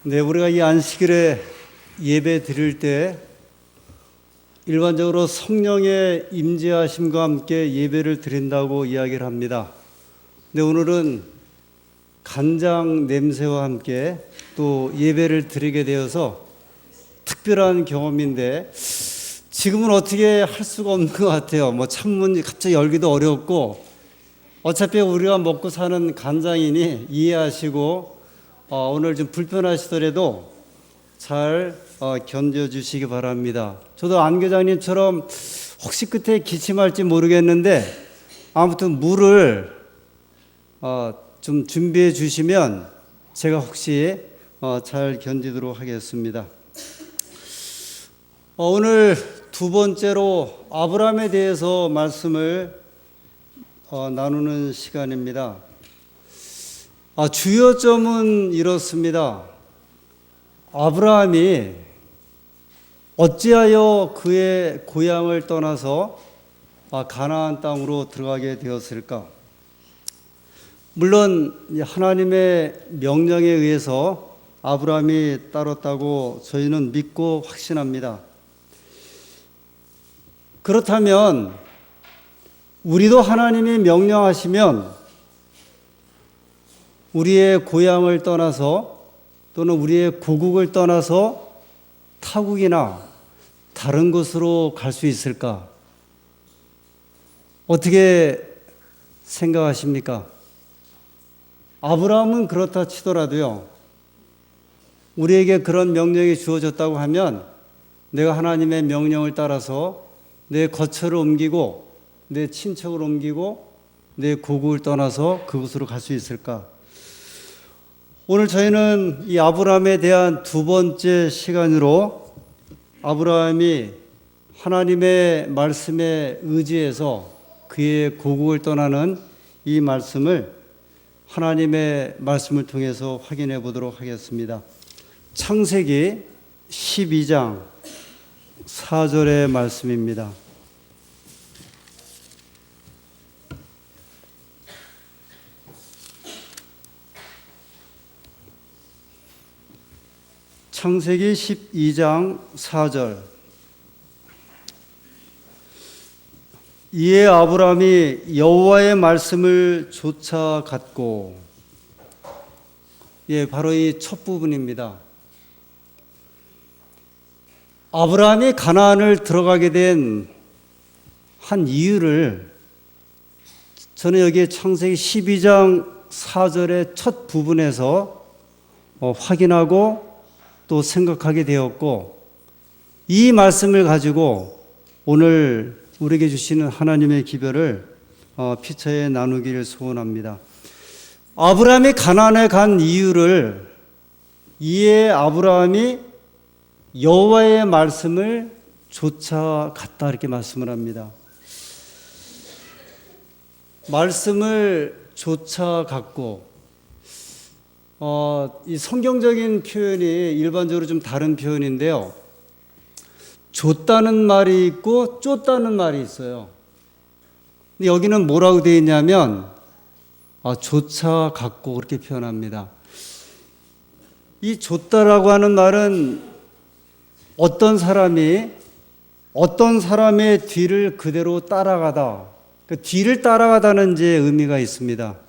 네, 우리가 이 안식일에 예배 드릴 때 일반적으로 성령의 임재하심과 함께 예배를 드린다고 이야기를 합니다. 근데 오늘은 간장 냄새와 함께 또 예배를 드리게 되어서 특별한 경험인데 지금은 어떻게 할 수가 없는 것 같아요. 뭐 창문 갑자기 열기도 어렵고 어차피 우리가 먹고 사는 간장이니 이해하시고 오늘 좀 불편하시더라도 잘 견뎌주시기 바랍니다. 저도 안 교장님처럼 혹시 끝에 기침할지 모르겠는데 아무튼 물을 좀 준비해 주시면 제가 혹시 잘 견디도록 하겠습니다. 오늘 두 번째로 아브라함에 대해서 말씀을 나누는 시간입니다. 주요점은 이렇습니다. 아브라함이 어찌하여 그의 고향을 떠나서 가나안 땅으로 들어가게 되었을까? 물론 하나님의 명령에 의해서 아브라함이 따랐다고 저희는 믿고 확신합니다. 그렇다면 우리도 하나님이 명령하시면 우리의 고향을 떠나서 또는 우리의 고국을 떠나서 타국이나 다른 곳으로 갈 수 있을까? 어떻게 생각하십니까? 아브라함은 그렇다 치더라도요, 우리에게 그런 명령이 주어졌다고 하면 내가 하나님의 명령을 따라서 내 거처를 옮기고 내 친척을 옮기고 내 고국을 떠나서 그곳으로 갈 수 있을까? 오늘 저희는 이 아브라함에 대한 두 번째 시간으로 아브라함이 하나님의 말씀에 의지해서 그의 고국을 떠나는 이 말씀을 하나님의 말씀을 통해서 확인해 보도록 하겠습니다. 창세기 12장 4절의 말씀입니다. 창세기 12장 4절. 이에 아브라함이 여호와의 말씀을 쫓아갔고, 바로 이 첫 부분입니다. 아브라함이 가나안을 들어가게 된 한 이유를 저는 여기 창세기 12장 4절의 첫 부분에서 확인하고 또 생각하게 되었고, 이 말씀을 가지고 오늘 우리에게 주시는 하나님의 기별을 피차에 나누기를 소원합니다. 아브라함이 가나안에 간 이유를 이에 아브라함이 여호와의 말씀을 쫓아갔다 이렇게 말씀을 합니다. 말씀을 쫓아갔고, 이 성경적인 표현이 일반적으로 좀 다른 표현인데요. 줬다는 말이 있고 쫓다는 말이 있어요. 근데 여기는 뭐라고 되어 있냐면 쫓아갔고 그렇게 표현합니다. 이 줬다라고 하는 말은 어떤 사람이 어떤 사람의 뒤를 그대로 따라가다, 그 뒤를 따라가다는 이제 의미가 있습니다.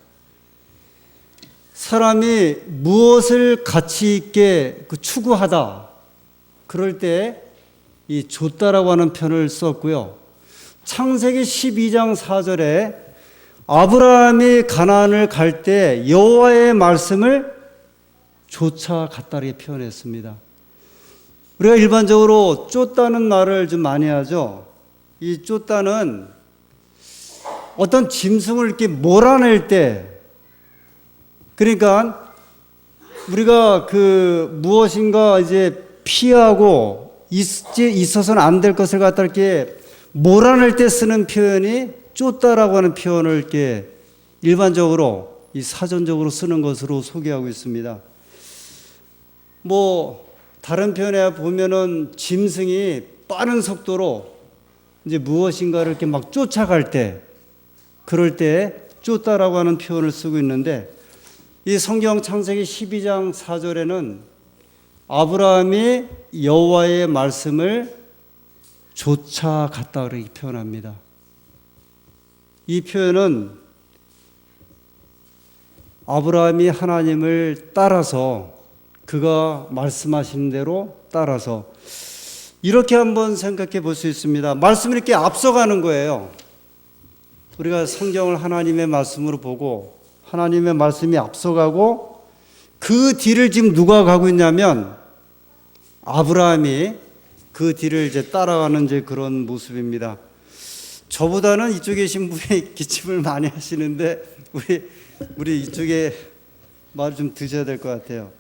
사람이 무엇을 가치 있게 추구하다, 그럴 때 이 줬다라고 하는 표현을 썼고요. 창세기 12장 4절에 아브라함이 가나안을 갈 때 여호와의 말씀을 쫓아갔다 이렇게 표현했습니다. 우리가 일반적으로 쫓다는 말을 좀 많이 하죠. 이 쫓다는 어떤 짐승을 이렇게 몰아낼 때, 그러니까 우리가 무엇인가 이제 피하고 있어서는 안 될 것을 갖다 이렇게 몰아낼 때 쓰는 표현이 쫓다라고 하는 표현을 이렇게 일반적으로 이 사전적으로 쓰는 것으로 소개하고 있습니다. 다른 표현에 보면은 짐승이 빠른 속도로 이제 무엇인가를 이렇게 막 쫓아갈 때, 그럴 때 쫓다라고 하는 표현을 쓰고 있는데, 이 성경 창세기 12장 4절에는 아브라함이 여호와의 말씀을 쫓아갔다 그렇게 표현합니다. 이 표현은 아브라함이 하나님을 따라서 그가 말씀하신 대로 따라서 이렇게 한번 생각해 볼 수 있습니다. 말씀이 이렇게 앞서가는 거예요. 우리가 성경을 하나님의 말씀으로 보고 하나님의 말씀이 앞서가고 그 뒤를 지금 누가 가고 있냐면 아브라함이 그 뒤를 이제 따라가는 이제 그런 모습입니다. 저보다는 이쪽에 계신 분이 기침을 많이 하시는데 우리 이쪽에 말을 좀 드셔야 될 것 같아요.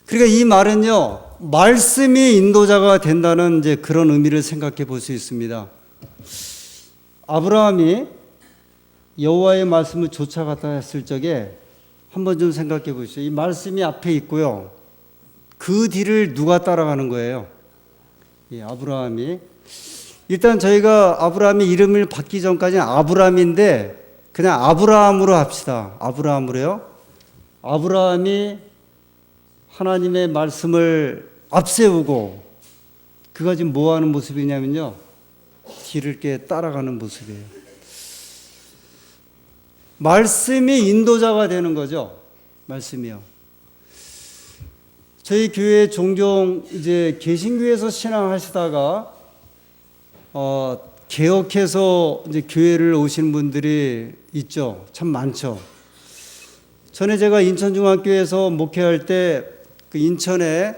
그러니까 이 말은요, 말씀이 인도자가 된다는 이제 그런 의미를 생각해 볼 수 있습니다. 아브라함이 여호와의 말씀을 쫓아갔다 했을 적에 한번 좀 생각해 보시죠. 이 말씀이 앞에 있고요. 그 뒤를 누가 따라가는 거예요? 이 아브라함이. 일단 저희가 아브라함이 이름을 받기 전까지는 아브람인데 그냥 아브라함으로 합시다. 아브라함으로요. 아브라함이 하나님의 말씀을 앞세우고 그가 지금 뭐 하는 모습이냐면요. 뒤를 이렇게 따라가는 모습이에요. 말씀이 인도자가 되는 거죠. 말씀이요. 저희 교회 종종 이제 개신교에서 신앙하시다가 개혁해서 이제 교회를 오신 분들이 있죠. 참 많죠. 전에 제가 인천중학교에서 목회할 때 그 인천에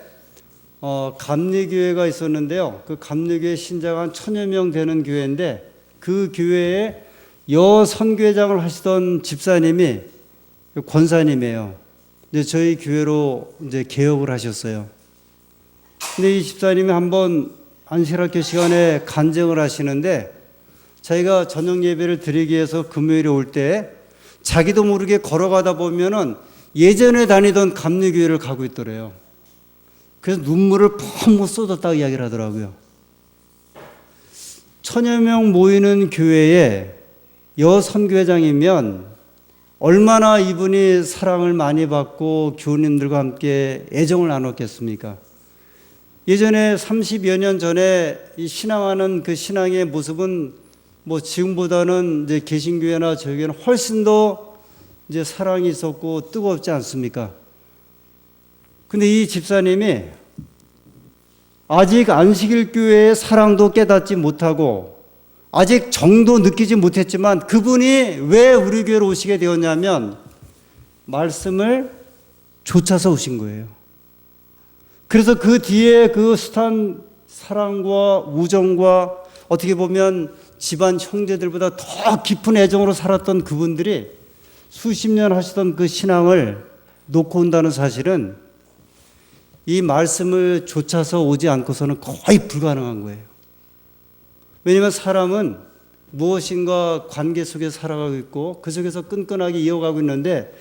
감리교회가 있었는데요. 그 감리교회 신자가 한 1000여 명 되는 교회인데 그 교회에 여선교회장을 하시던 집사님이 권사님이에요. 이제 저희 교회로 이제 개혁을 하셨어요. 근데 이 집사님이 한번 안식학교 시간에 간증을 하시는데 자기가 저녁 예배를 드리기 위해서 금요일에 올 때 자기도 모르게 걸어가다 보면은 예전에 다니던 감리교회를 가고 있더래요. 그래서 눈물을 펑 쏟았다고 이야기를 하더라고요. 1000여 명 모이는 교회에 여선교회장이면 얼마나 이분이 사랑을 많이 받고 교우님들과 함께 애정을 나눴겠습니까? 예전에 30여 년 전에 이 신앙하는 그 신앙의 모습은 뭐 지금보다는 이제 개신교회나 저희교회는 훨씬 더 이제 사랑이 있었고 뜨겁지 않습니까? 근데 이 집사님이 아직 안식일 교회의 사랑도 깨닫지 못하고 아직 정도 느끼지 못했지만 그분이 왜 우리 교회로 오시게 되었냐면 말씀을 쫓아서 오신 거예요. 그래서 그 뒤에 그 숱한 사랑과 우정과 어떻게 보면 집안 형제들보다 더 깊은 애정으로 살았던 그분들이 수십 년 하시던 그 신앙을 놓고 온다는 사실은 이 말씀을 쫓아서 오지 않고서는 거의 불가능한 거예요. 왜냐하면 사람은 무엇인가 관계 속에 살아가고 있고 그 속에서 끈끈하게 이어가고 있는데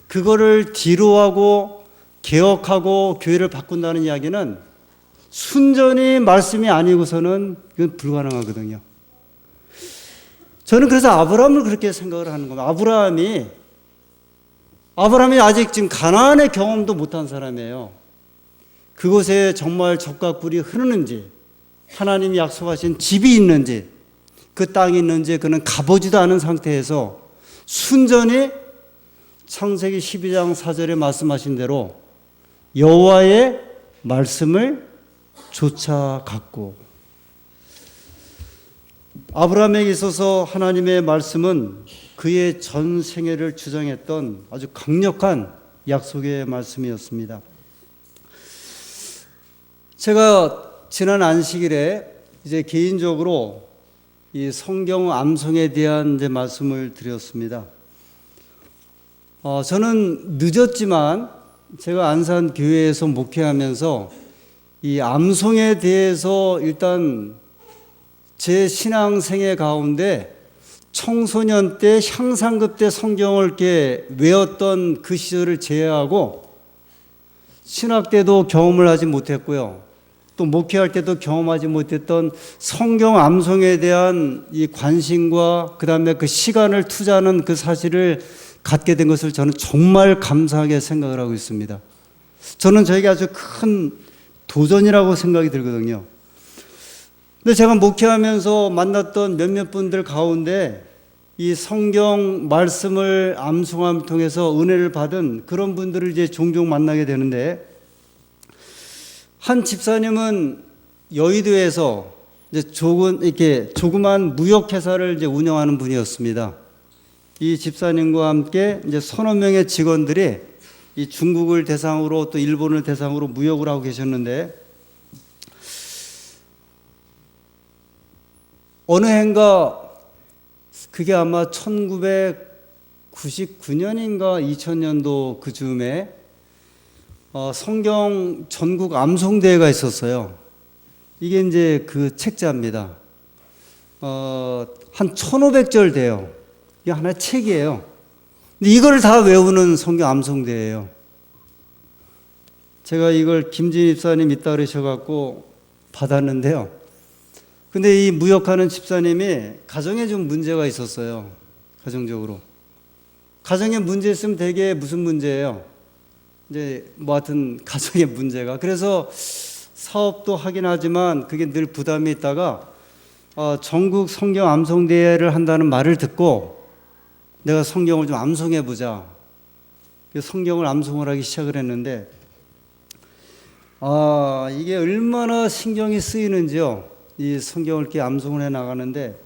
그거를 뒤로하고 개혁하고 교회를 바꾼다는 이야기는 순전히 말씀이 아니고서는 이건 불가능하거든요. 저는 그래서 아브라함을 그렇게 생각을 하는 겁니다. 아브라함이 아직 지금 가나안의 경험도 못한 사람이에요. 그곳에 정말 적과 꿀이 흐르는지 하나님이 약속하신 집이 있는지 그 땅이 있는지 그는 가보지도 않은 상태에서 순전히 창세기 12장 4절에 말씀하신 대로 여호와의 말씀을 쫓아갔고 아브라함에게 있어서 하나님의 말씀은 그의 전 생애를 주장했던 아주 강력한 약속의 말씀이었습니다. 제가 지난 안식일에 이제 개인적으로 이 성경 암송에 대한 이제 말씀을 드렸습니다. 저는 늦었지만 제가 안산 교회에서 목회하면서 이 암송에 대해서 일단 제 신앙생애 가운데 청소년 때 향상급 때 성경을 이렇게 외웠던 그 시절을 제외하고 신학 때도 경험을 하지 못했고요. 또 목회할 때도 경험하지 못했던 성경 암송에 대한 이 관심과 그 다음에 그 시간을 투자하는 그 사실을 갖게 된 것을 저는 정말 감사하게 생각을 하고 있습니다. 저는 저에게 아주 큰 도전이라고 생각이 들거든요. 근데 제가 목회하면서 만났던 몇몇 분들 가운데 이 성경 말씀을 암송함을 통해서 은혜를 받은 그런 분들을 이제 종종 만나게 되는데, 한 집사님은 여의도에서 이제 조그만 무역회사를 이제 운영하는 분이었습니다. 이 집사님과 함께 이제 서너 명의 직원들이 이 중국을 대상으로 또 일본을 대상으로 무역을 하고 계셨는데, 어느 해인가, 그게 아마 1999년인가 2000년도 그 즈음에 성경 전국 암송대회가 있었어요. 이게 이제 그 책자입니다. 한 1500절 돼요. 이게 하나의 책이에요. 근데 이걸 다 외우는 성경 암송대회예요. 제가 이걸 김진 집사님 있다 그러셔갖고 받았는데요. 근데 이 무역하는 집사님이 가정에 좀 문제가 있었어요. 가정적으로. 가정에 문제 있으면 되게 무슨 문제예요? 이제 뭐 하여튼 가정의 문제가. 그래서 사업도 하긴 하지만 그게 늘 부담이 있다가 전국 성경 암송대회를 한다는 말을 듣고 내가 성경을 좀 암송해보자. 성경을 암송을 하기 시작을 했는데, 이게 얼마나 신경이 쓰이는지요. 이 성경을 이렇게 암송을 해 나가는데,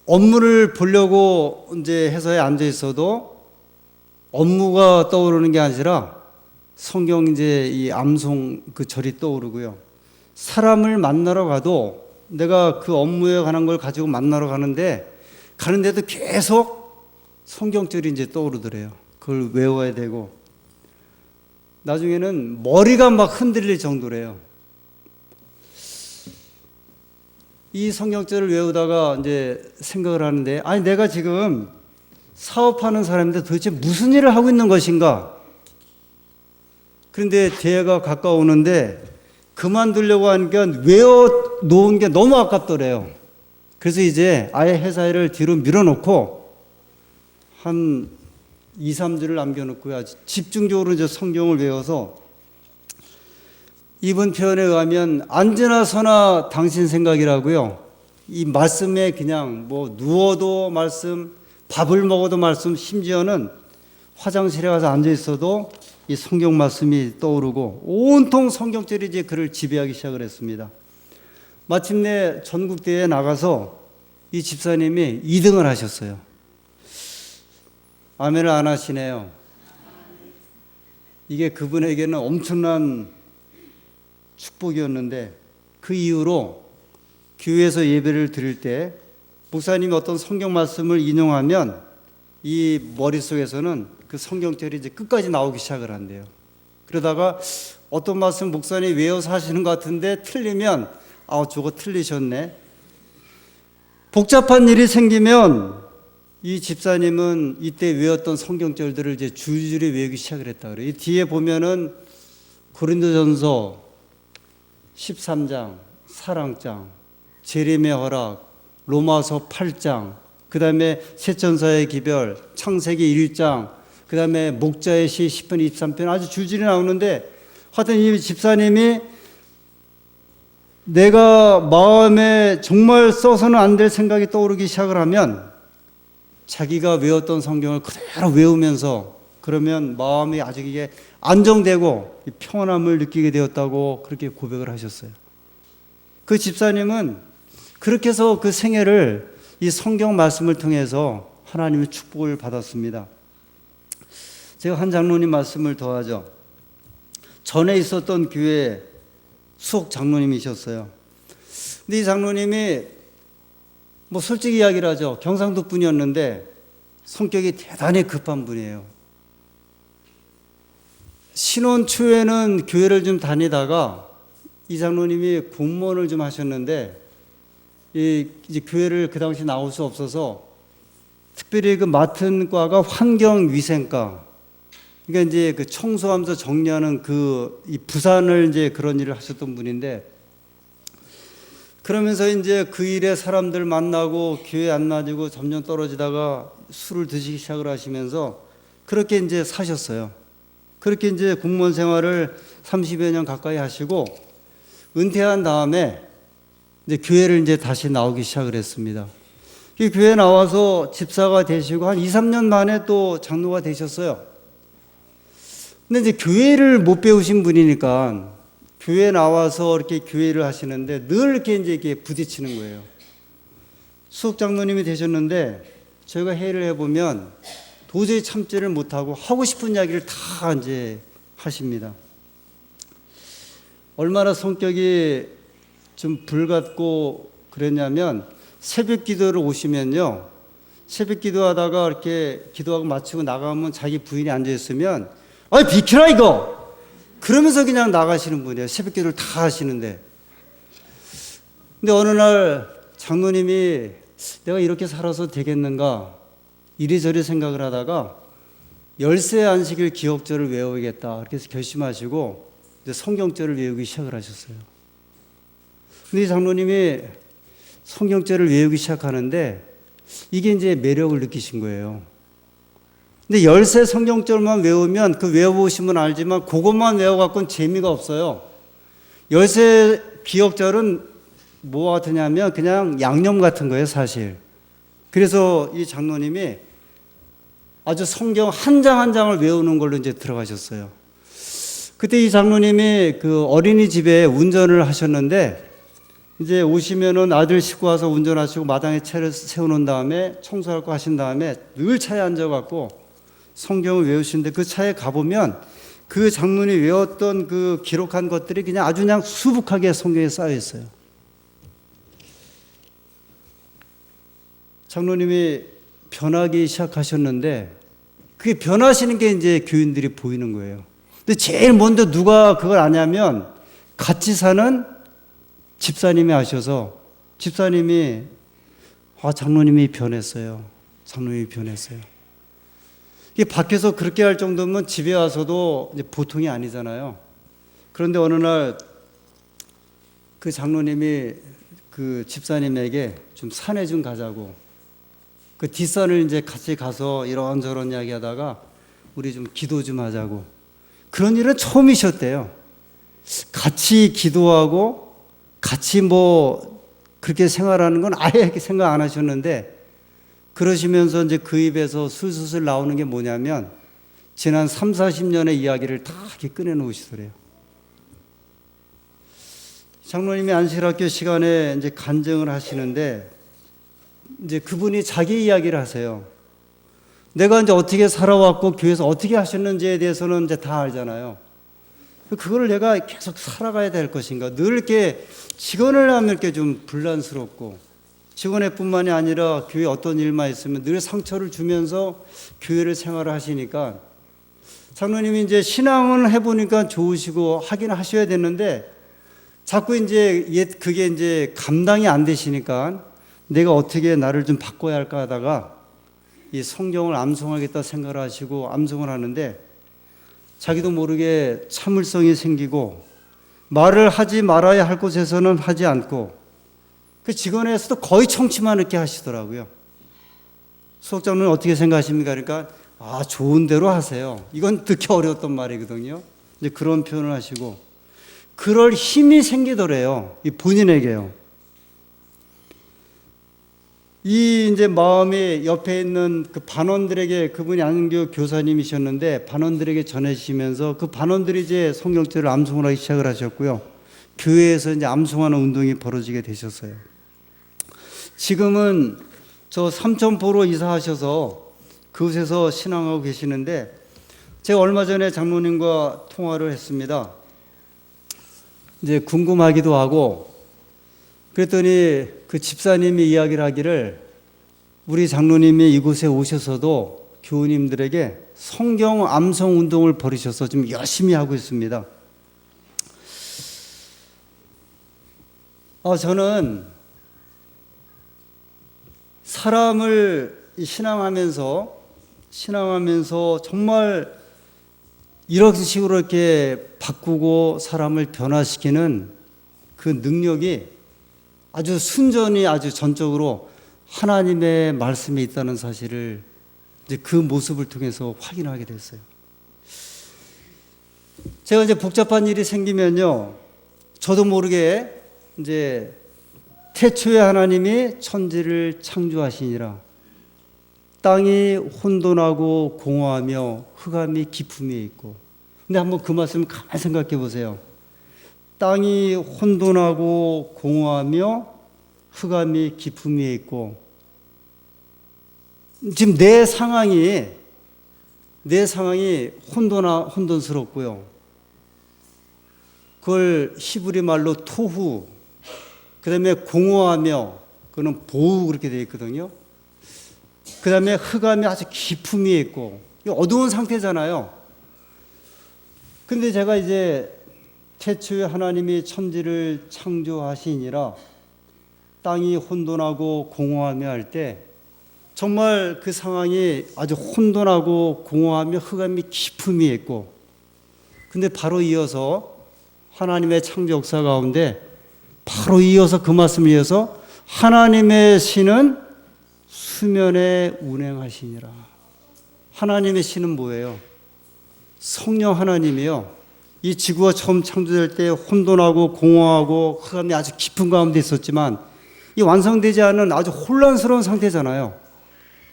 업무를 보려고 이제 회사에 앉아 있어도 업무가 떠오르는 게 아니라 성경 이제 이 암송 그 절이 떠오르고요. 사람을 만나러 가도 내가 그 업무에 관한 걸 가지고 만나러 가는데도 계속 성경절이 이제 떠오르더래요. 그걸 외워야 되고, 나중에는 머리가 막 흔들릴 정도래요. 이 성경절을 외우다가 이제 생각을 하는데, 아니 내가 지금 사업하는 사람인데 도대체 무슨 일을 하고 있는 것인가? 그런데 대회가 가까우는데 그만두려고 하니까 외워놓은 게 너무 아깝더래요. 그래서 이제 아예 회사 일을 뒤로 밀어놓고 한 2, 3주를 남겨놓고요. 아주 집중적으로 이제 성경을 외워서, 이번 표현에 의하면 앉으나 서나 당신 생각이라고요. 이 말씀에 그냥 뭐 누워도 말씀, 밥을 먹어도 말씀, 심지어는 화장실에 가서 앉아 있어도 이 성경 말씀이 떠오르고 온통 성경절이 이제 그를 지배하기 시작을 했습니다. 마침내 전국대회에 나가서 이 집사님이 2등을 하셨어요. 아멘을 안 하시네요. 이게 그분에게는 엄청난 축복이었는데, 그 이후로 교회에서 예배를 드릴 때 목사님이 어떤 성경 말씀을 인용하면 이 머릿속에서는 그 성경절이 이제 끝까지 나오기 시작을 한대요. 그러다가 어떤 말씀 목사님이 외워서 하시는 것 같은데 틀리면 저거 틀리셨네. 복잡한 일이 생기면 이 집사님은 이때 외웠던 성경절들을 이제 줄줄이 외우기 시작을 했다 그래요. 이 뒤에 보면은 고린도전서 13장, 사랑장, 재림의 허락, 로마서 8장, 그 다음에 세천사의 기별, 창세기 1장, 그 다음에 목자의 시 10편, 23편 아주 줄줄이 나오는데, 하여튼 이 집사님이 내가 마음에 정말 써서는 안 될 생각이 떠오르기 시작을 하면 자기가 외웠던 성경을 그대로 외우면서, 그러면 마음이 아주 이게 안정되고 평안함을 느끼게 되었다고 그렇게 고백을 하셨어요. 그 집사님은 그렇게 해서 그 생애를 이 성경 말씀을 통해서 하나님의 축복을 받았습니다. 제가 한 장로님 말씀을 더하죠. 전에 있었던 교회 수석 장로님이셨어요. 근데 이 장로님이 뭐 솔직히 이야기를 하죠. 경상도 분이었는데 성격이 대단히 급한 분이에요. 신혼 초에는 교회를 좀 다니다가 이 장로님이 공무원을 좀 하셨는데, 이제 교회를 그 당시 나올 수 없어서 특별히 그 맡은 과가 환경위생과, 그러니까 이제 그 청소하면서 정리하는 이 부산을 이제 그런 일을 하셨던 분인데, 그러면서 이제 그 일에 사람들 만나고 교회 안 나지고 점점 떨어지다가 술을 드시기 시작을 하시면서 그렇게 이제 사셨어요. 그렇게 이제 공무원 생활을 30여 년 가까이 하시고 은퇴한 다음에 이제 교회를 이제 다시 나오기 시작을 했습니다. 이 교회 나와서 집사가 되시고 한 2, 3년 만에 또 장로가 되셨어요. 근데 이제 교회를 못 배우신 분이니까 교회 나와서 이렇게 교회를 하시는데 늘 이렇게 부딪히는 거예요. 수석 장로님이 되셨는데 저희가 회의를 해보면 도저히 참지를 못하고 하고 싶은 이야기를 다 이제 하십니다. 얼마나 성격이 좀 불같고 그랬냐면 새벽 기도를 오시면요. 새벽 기도하다가 이렇게 기도하고 마치고 나가면 자기 부인이 앉아있으면 아이 비키라 이거! 그러면서 그냥 나가시는 분이에요. 새벽 기도를 다 하시는데. 근데 어느 날 장로님이 내가 이렇게 살아서 되겠는가 이리저리 생각을 하다가 열세 안식일 기억절을 외워야겠다 이렇게 해서 결심하시고 이제 성경절을 외우기 시작을 하셨어요. 근데 이 장로님이 성경절을 외우기 시작하는데 이게 이제 매력을 느끼신 거예요. 근데 열세 성경절만 외우면 그 외워보시면 알지만 그것만 외워갖고는 재미가 없어요. 열세 기억절은 뭐 같으냐면 그냥 양념 같은 거예요, 사실. 그래서 이 장로님이 아주 성경 한 장 한 장을 외우는 걸로 이제 들어가셨어요. 그때 이 장로님이 그 어린이집에 운전을 하셨는데 이제 오시면은 아들 싣고 와서 운전하시고 마당에 차를 세워놓은 다음에 청소할 거 하신 다음에 늘 차에 앉아갖고 성경을 외우시는데 그 차에 가보면 그 장로님이 외웠던 그 기록한 것들이 그냥 아주 그냥 수북하게 성경에 쌓여 있어요. 장로님이 변하기 시작하셨는데 그게 변하시는 게 이제 교인들이 보이는 거예요. 근데 제일 먼저 누가 그걸 아냐면 같이 사는 집사님이 아셔서 집사님이 장로님이 변했어요. 장로님이 변했어요. 이게 밖에서 그렇게 할 정도면 집에 와서도 이제 보통이 아니잖아요. 그런데 어느 날 그 장로님이 그 집사님에게 좀 산에 좀 가자고 그 뒷산을 이제 같이 가서 이런저런 이야기 하다가 우리 좀 기도 좀 하자고 그런 일은 처음이셨대요. 같이 기도하고 같이 뭐 그렇게 생활하는 건 아예 생각 안 하셨는데 그러시면서 이제 그 입에서 술술 나오는 게 뭐냐면 지난 3, 40년의 이야기를 다 이렇게 꺼내놓으시더래요. 장로님이 안식일학교 시간에 이제 간증을 하시는데 이제 그분이 자기 이야기를 하세요. 내가 이제 어떻게 살아왔고 교회에서 어떻게 하셨는지에 대해서는 이제 다 알잖아요. 그거를 내가 계속 살아가야 될 것인가. 늘 이렇게 직원을 하면 이렇게 좀 불란스럽고 직원회뿐만이 아니라 교회 어떤 일만 있으면 늘 상처를 주면서 교회를 생활을 하시니까 장로님이 이제 신앙은 해보니까 좋으시고 하긴 하셔야 되는데 자꾸 이제 그게 이제 감당이 안 되시니까 내가 어떻게 나를 좀 바꿔야 할까 하다가 이 성경을 암송하겠다 생각을 하시고 암송을 하는데 자기도 모르게 참을성이 생기고 말을 하지 말아야 할 곳에서는 하지 않고 그 직원에서도 거의 청취만 이렇게 하시더라고요. 수석장로는 어떻게 생각하십니까? 그러니까 좋은 대로 하세요. 이건 듣기 어려웠던 말이거든요. 이제 그런 표현을 하시고 그럴 힘이 생기더래요. 이 본인에게요. 이 이제 마음이 옆에 있는 그 반원들에게 그분이 안교 교사님이셨는데 반원들에게 전해주시면서 그 반원들이 이제 성경절을 암송을 하기 시작을 하셨고요. 교회에서 이제 암송하는 운동이 벌어지게 되셨어요. 지금은 저 삼천포로 이사하셔서 그곳에서 신앙하고 계시는데 제가 얼마 전에 장로님과 통화를 했습니다. 이제 궁금하기도 하고 그랬더니 그 집사님이 이야기를 하기를 우리 장로님이 이곳에 오셔서도 교우님들에게 성경 암송 운동을 벌이셔서 좀 열심히 하고 있습니다. 저는 사람을 신앙하면서 정말 이런 식으로 이렇게 바꾸고 사람을 변화시키는 그 능력이 아주 순전히 아주 전적으로 하나님의 말씀에 있다는 사실을 이제 그 모습을 통해서 확인하게 됐어요. 제가 이제 복잡한 일이 생기면요, 저도 모르게 이제 태초에 하나님이 천지를 창조하시니라. 땅이 혼돈하고 공허하며 흑암이 깊음이 있고. 근데 한번 그 말씀 가만히 생각해 보세요. 땅이 혼돈하고 공허하며 흑암이 깊음이 있고. 지금 내 상황이 혼돈스럽고요. 그걸 히브리 말로 토후, 그 다음에 공허하며, 그거는 보우 그렇게 되어 있거든요. 그 다음에 흑암이 아주 깊음이 있고, 어두운 상태잖아요. 근데 제가 이제 태초에 하나님이 천지를 창조하시니라 땅이 혼돈하고 공허하며 할 때 정말 그 상황이 아주 혼돈하고 공허하며 흑암이 깊음이 있고, 근데 바로 이어서 하나님의 창조 역사 가운데 바로 이어서 그 말씀을 이어서 하나님의 신은 수면에 운행하시니라. 하나님의 신은 뭐예요? 성령 하나님이요. 이 지구가 처음 창조될 때 혼돈하고 공허하고 흑암이 아주 깊은 가운데 있었지만 이 완성되지 않은 아주 혼란스러운 상태잖아요.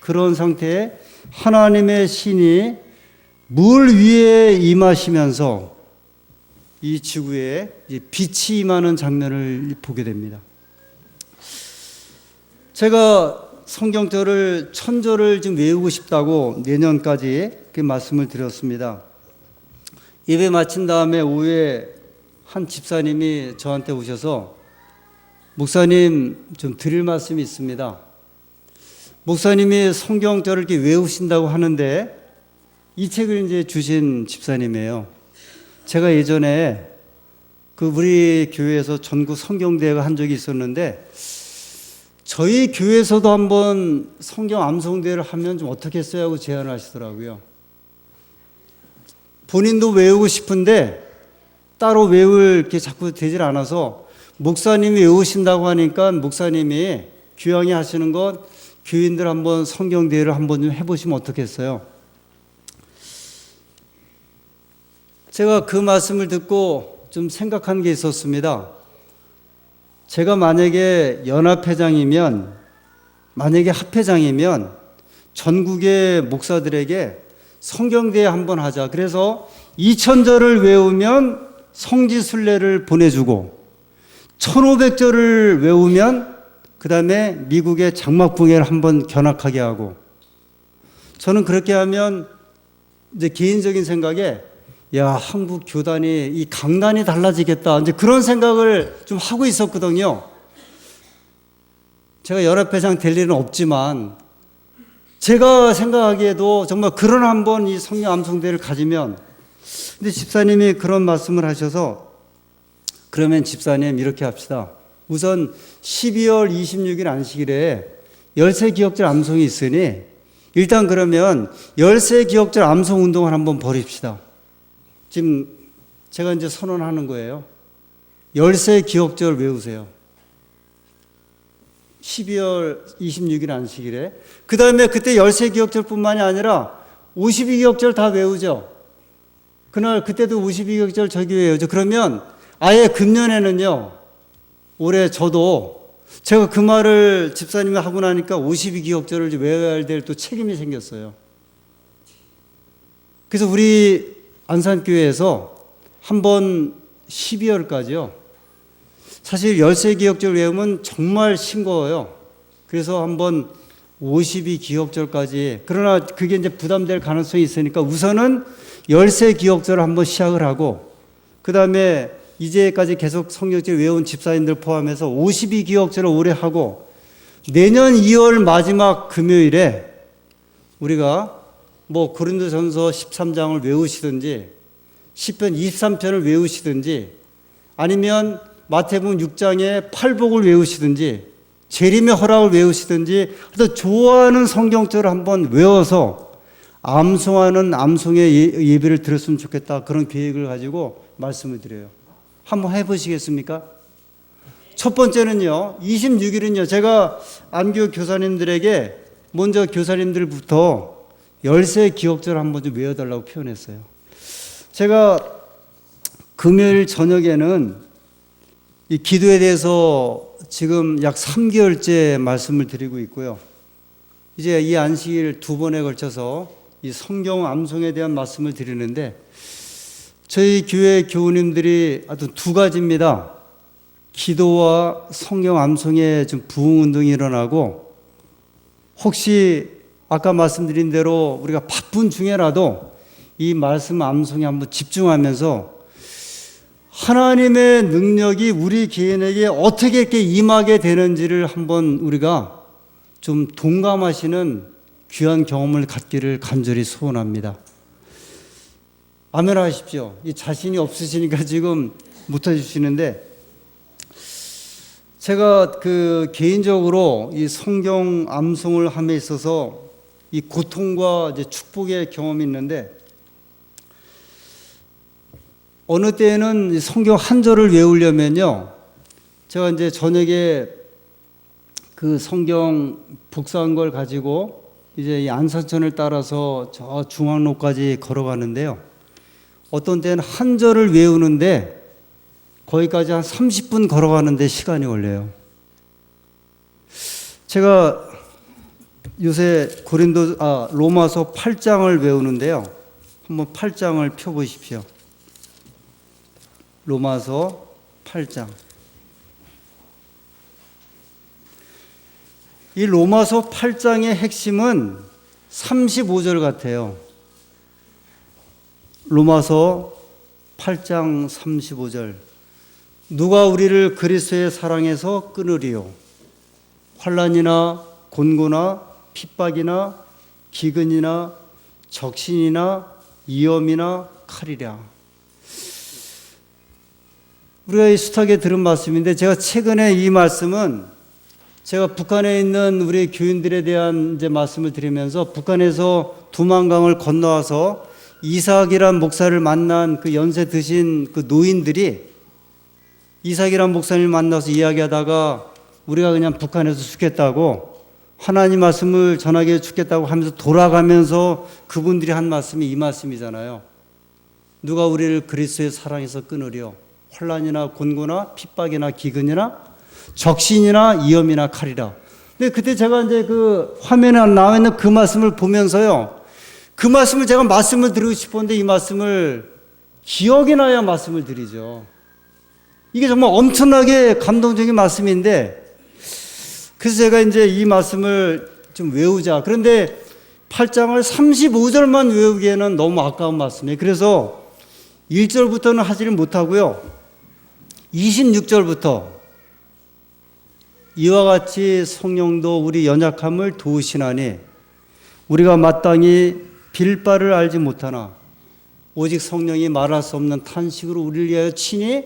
그런 상태에 하나님의 신이 물 위에 임하시면서 이 지구에 빛이 임하는 장면을 보게 됩니다. 제가 성경절을 천절을 좀 외우고 싶다고 내년까지 그 말씀을 드렸습니다. 예배 마친 다음에 오후에 한 집사님이 저한테 오셔서 목사님 좀 드릴 말씀이 있습니다. 목사님이 성경절을 이렇게 외우신다고 하는데 이 책을 이제 주신 집사님이에요. 제가 예전에 그 우리 교회에서 전국 성경대회가 한 적이 있었는데 저희 교회에서도 한번 성경 암송대회를 하면 좀 어떻겠어요 하고 제안을 하시더라고요. 본인도 외우고 싶은데 따로 외울 게 자꾸 되질 않아서 목사님이 외우신다고 하니까 목사님이 귀향이 하시는 것 교인들 한번 성경대회를 한번 좀 해보시면 어떻겠어요? 제가 그 말씀을 듣고 좀 생각한 게 있었습니다. 제가 만약에 연합회장이면, 만약에 합회장이면 전국의 목사들에게 성경대회 한번 하자. 그래서 2000절을 외우면 성지순례를 보내주고 1500절을 외우면 그 다음에 미국의 장막붕해를 한번 견학하게 하고, 저는 그렇게 하면 이제 개인적인 생각에 야, 한국 교단이 이 강단이 달라지겠다. 이제 그런 생각을 좀 하고 있었거든요. 제가 연합회장 될 일은 없지만 제가 생각하기에도 정말 그런 한번 이 성령 암송대를 가지면, 근데 집사님이 그런 말씀을 하셔서 그러면 집사님 이렇게 합시다. 우선 12월 26일 안식일에 열세 기억절 암송이 있으니 일단 그러면 열세 기억절 암송 운동을 한번 벌입시다. 지금 제가 이제 선언하는 거예요. 열세 기억절 외우세요. 12월 26일 안식일에. 그 다음에 그때 열세 기억절뿐만이 아니라 52기억절 다 외우죠. 그날 그때도 52기억절 저기 외우죠. 그러면 아예 금년에는요, 올해 저도 제가 그 말을 집사님이 하고 나니까 52기억절을 외워야 될 또 책임이 생겼어요. 그래서 우리 안산교회에서 한번 12월까지요. 사실 열세 기억절 외우면 정말 싱거워요. 그래서 한번 52기억절까지, 그러나 그게 이제 부담될 가능성이 있으니까 우선은 열세 기억절을 한번 시작을 하고, 그 다음에 이제까지 계속 성경절 외운 집사님들 포함해서 52기억절을 오래 하고, 내년 2월 마지막 금요일에 우리가 뭐 고린도전서 13장을 외우시든지 시편 23편을 외우시든지 아니면 마태복음 6장의 팔복을 외우시든지 재림의 허락을 외우시든지 하여튼 좋아하는 성경절을 한번 외워서 암송하는 암송의 예배를 드렸으면 좋겠다, 그런 계획을 가지고 말씀을 드려요. 한번 해보시겠습니까? 첫 번째는요, 26일은요 제가 안교 교사님들에게 먼저 교사님들부터 열세 기억절 한번 좀 외워달라고 표현했어요. 제가 금요일 저녁에는 이 기도에 대해서 지금 약 3개월째 말씀을 드리고 있고요. 이제 이 안식일 2번에 걸쳐서 이 성경 암송에 대한 말씀을 드리는데, 저희 교회 교우님들이 아주 2가지입니다. 기도와 성경 암송에 좀 부흥 운동이 일어나고, 혹시 아까 말씀드린 대로 우리가 바쁜 중에라도 이 말씀 암송에 한번 집중하면서 하나님의 능력이 우리 개인에게 어떻게 이렇게 임하게 되는지를 한번 우리가 좀 동감하시는 귀한 경험을 갖기를 간절히 소원합니다. 아멘 하십시오. 이 자신이 없으시니까 지금 못 해주시는데, 제가 개인적으로 이 성경 암송을 함에 있어서 이 고통과 이제 축복의 경험이 있는데, 어느 때에는 성경 한 절을 외우려면요, 제가 이제 저녁에 그 성경 복사한 걸 가지고 이제 이 안산천을 따라서 저 중앙로까지 걸어가는데요, 어떤 때는 한 절을 외우는데 거기까지 한 30분 걸어가는데 시간이 걸려요. 제가 요새 로마서 8장을 외우는데요, 한번 8장을 펴보십시오. 로마서 8장. 이 로마서 8장의 핵심은 35절 같아요. 로마서 8장 35절. 누가 우리를 그리스도의 사랑에서 끊으리요? 환난이나 곤고나 핍박이나 기근이나 적신이나 위험이나 칼이랴. 우리가 익숙하게 들은 말씀인데, 제가 최근에 이 말씀은 제가 북한에 있는 우리 교인들에 대한 이제 말씀을 드리면서, 북한에서 두만강을 건너와서 이삭이란 목사를 만난 그 연세 드신 그 노인들이 이삭이란 목사님을 만나서 이야기하다가 우리가 그냥 북한에서 죽겠다고, 하나님 말씀을 전하게 죽겠다고 하면서 돌아가면서 그분들이 한 말씀이 이 말씀이잖아요. 누가 우리를 그리스도의 사랑에서 끊으려? 환난이나 곤고나 핍박이나 기근이나 적신이나 위험이나 칼이라. 근데 그때 제가 이제 그 화면에 나와 있는 그 말씀을 보면서요, 그 말씀을 제가 말씀을 드리고 싶었는데 이 말씀을 기억이 나야 말씀을 드리죠. 이게 정말 엄청나게 감동적인 말씀인데, 그래서 제가 이제 이 말씀을 좀 외우자. 그런데 8장을 35절만 외우기에는 너무 아까운 말씀이에요. 그래서 1절부터는 하지를 못하고요, 26절부터 이와 같이 성령도 우리 연약함을 도우시나니 우리가 마땅히 빌 바를 알지 못하나 오직 성령이 말할 수 없는 탄식으로 우리를 위하여 친히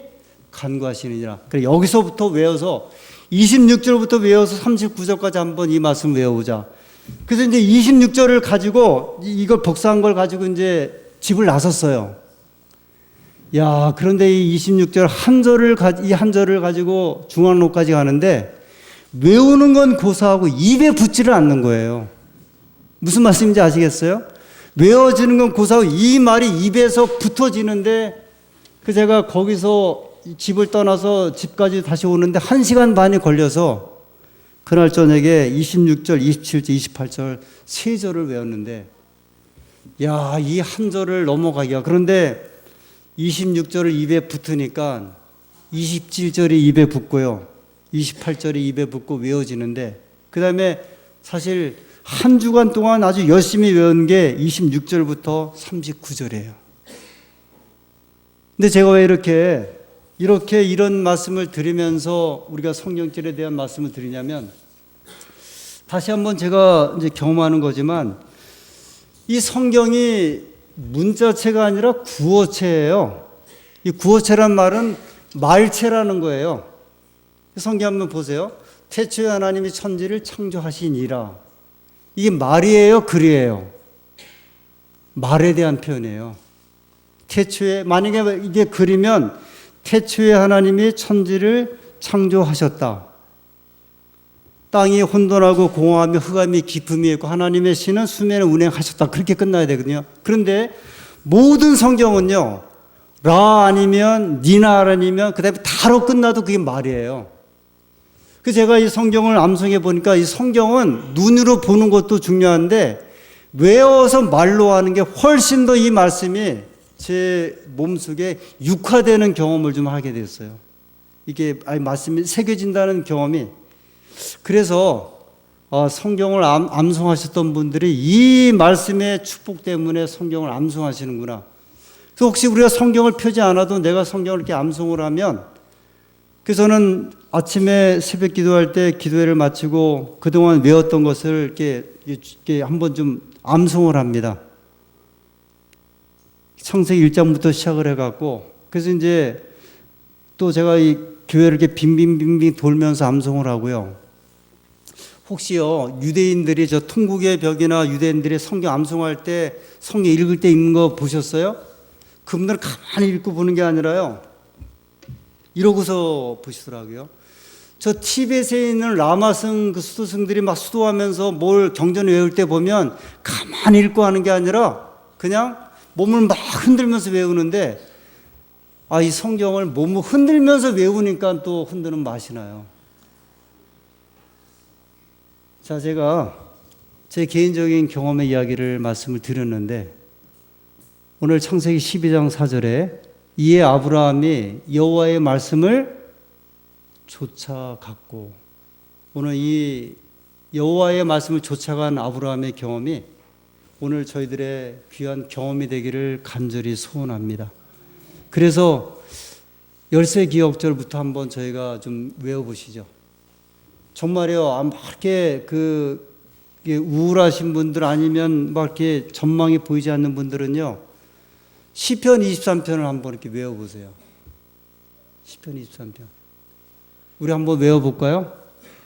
간구하시느니라. 그래, 여기서부터 외워서 26절부터 외워서 39절까지 한번 이 말씀 외워보자. 그래서 이제 26절을 가지고 이걸 복사한 걸 가지고 이제 집을 나섰어요. 야, 그런데 이 26절 이 한 절을 가지고 중앙로까지 가는데 외우는 건 고사하고 입에 붙지를 않는 거예요. 무슨 말씀인지 아시겠어요? 외워지는 건 고사하고 이 말이 입에서 붙어지는데, 그 제가 거기서 집을 떠나서 집까지 다시 오는데 1시간 반이 걸려서 그날 저녁에 26절, 27절, 28절 3절을 외웠는데, 야, 이 한 절을 넘어가기가. 그런데 26절을 입에 붙으니까 27절이 입에 붙고요, 28절이 입에 붙고 외워지는데, 그 다음에 사실 한 주간 동안 아주 열심히 외운 게 26절부터 39절이에요. 근데 제가 왜 이런 말씀을 드리면서 우리가 성경절에 대한 말씀을 드리냐면, 다시 한번 제가 이제 경험하는 거지만, 이 성경이 문자체가 아니라 구어체예요. 이 구어체란 말은 말체라는 거예요. 성경 한번 보세요. 태초에 하나님이 천지를 창조하시니라. 이게 말이에요, 글이에요? 말에 대한 표현이에요. 태초에, 만약에 이게 글이면 태초에 하나님이 천지를 창조하셨다. 땅이 혼돈하고 공허하며 흑암이 깊음이 있고 하나님의 신은 수면에 운행하셨다. 그렇게 끝나야 되거든요. 그런데 모든 성경은요, 라 아니면 니나 아니면 그 다음에 다로 끝나도 그게 말이에요. 그 제가 이 성경을 암송해 보니까 이 성경은 눈으로 보는 것도 중요한데 외워서 말로 하는 게 훨씬 더 이 말씀이 제 몸속에 육화되는 경험을 좀 하게 됐어요. 이게 말씀이 새겨진다는 경험이. 그래서 성경을 암송하셨던 분들이 이 말씀의 축복 때문에 성경을 암송하시는구나. 그래서 혹시 우리가 성경을 펴지 않아도 내가 성경을 이렇게 암송을 하면, 그래서 저는 아침에 새벽 기도할 때 기도회를 마치고 그동안 외웠던 것을 이렇게 한번 좀 암송을 합니다. 창세기 1장부터 시작을 해갖고, 그래서 이제 또 제가 이 교회를 이렇게 빙빙빙빙 돌면서 암송을 하고요. 혹시요, 유대인들이 저 통곡의 벽이나 유대인들이 성경 암송할 때 성경 읽을 때 읽는 거 보셨어요? 그분들은 가만히 읽고 보는 게 아니라요, 이러고서 보시더라고요. 저 티벳에 있는 라마승 그 수도승들이 막 수도하면서 뭘 경전을 외울 때 보면 가만히 읽고 하는 게 아니라 그냥 몸을 막 흔들면서 외우는데, 이 성경을 몸을 흔들면서 외우니까 또 흔드는 맛이 나요. 자, 제가 제 개인적인 경험의 이야기를 말씀을 드렸는데, 오늘 창세기 12장 4절에 이에 아브라함이 여호와의 말씀을 쫓아갔고, 오늘 이 여호와의 말씀을 쫓아간 아브라함의 경험이 오늘 저희들의 귀한 경험이 되기를 간절히 소원합니다. 그래서 열세 기억절부터 한번 저희가 좀 외워보시죠. 정말요, 막 이렇게 우울하신 분들 아니면 막 이렇게 전망이 보이지 않는 분들은요, 시편 23편을 한번 이렇게 외워보세요. 시편 23편. 우리 한번 외워볼까요?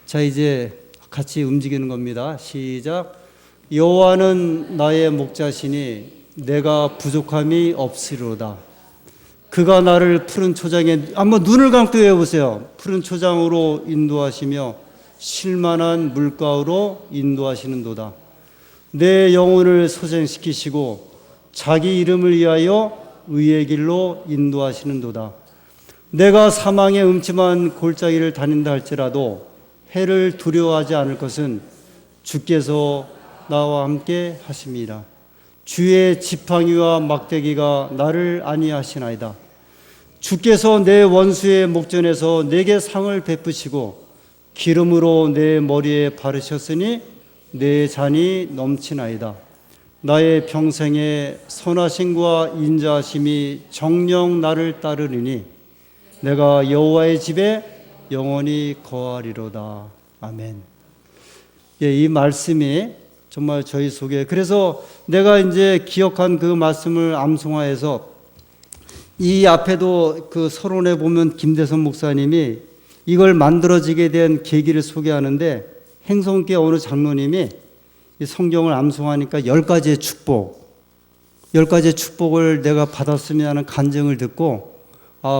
자, 이제 같이 움직이는 겁니다. 시작. 여호와는 나의 목자시니 내가 부족함이 없으리로다. 그가 나를 푸른 초장에, 한번 눈을 감고 외워보세요. 푸른 초장으로 인도하시며 쉴만한 물가로 인도하시는도다. 내 영혼을 소생시키시고 자기 이름을 위하여 의의 길로 인도하시는도다. 내가 사망의 음침한 골짜기를 다닌다 할지라도 해를 두려워하지 않을 것은 주께서 나와 함께 하심이라. 주의 지팡이와 막대기가 나를 안위하시나이다. 주께서 내 원수의 목전에서 내게 상을 베푸시고 기름으로 내 머리에 바르셨으니 내 잔이 넘치나이다. 나의 평생에 선하심과 인자하심이 정녕 나를 따르리니 내가 여호와의 집에 영원히 거하리로다. 아멘. 이 말씀이 정말 저희 속에, 그래서 내가 이제 기억한 그 말씀을 암송화해서 이 앞에도 그 서론에 보면 김대선 목사님이 이걸 만들어지게 된 계기를 소개하는데, 행성교회 어느 장로님이 이 성경을 암송하니까 10가지의 축복, 10가지의 축복을 내가 받았으면 하는 간증을 듣고,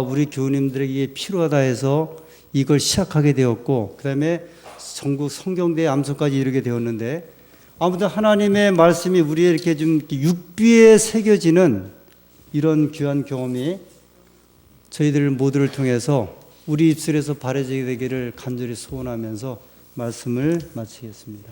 우리 교우님들에게 이게 필요하다 해서 이걸 시작하게 되었고, 그 다음에 전국 성경대 암송까지 이르게 되었는데, 아무튼 하나님의 말씀이 우리의 이렇게 좀 육비에 새겨지는 이런 귀한 경험이 저희들 모두를 통해서 우리 입술에서 바라지게 되기를 간절히 소원하면서 말씀을 마치겠습니다.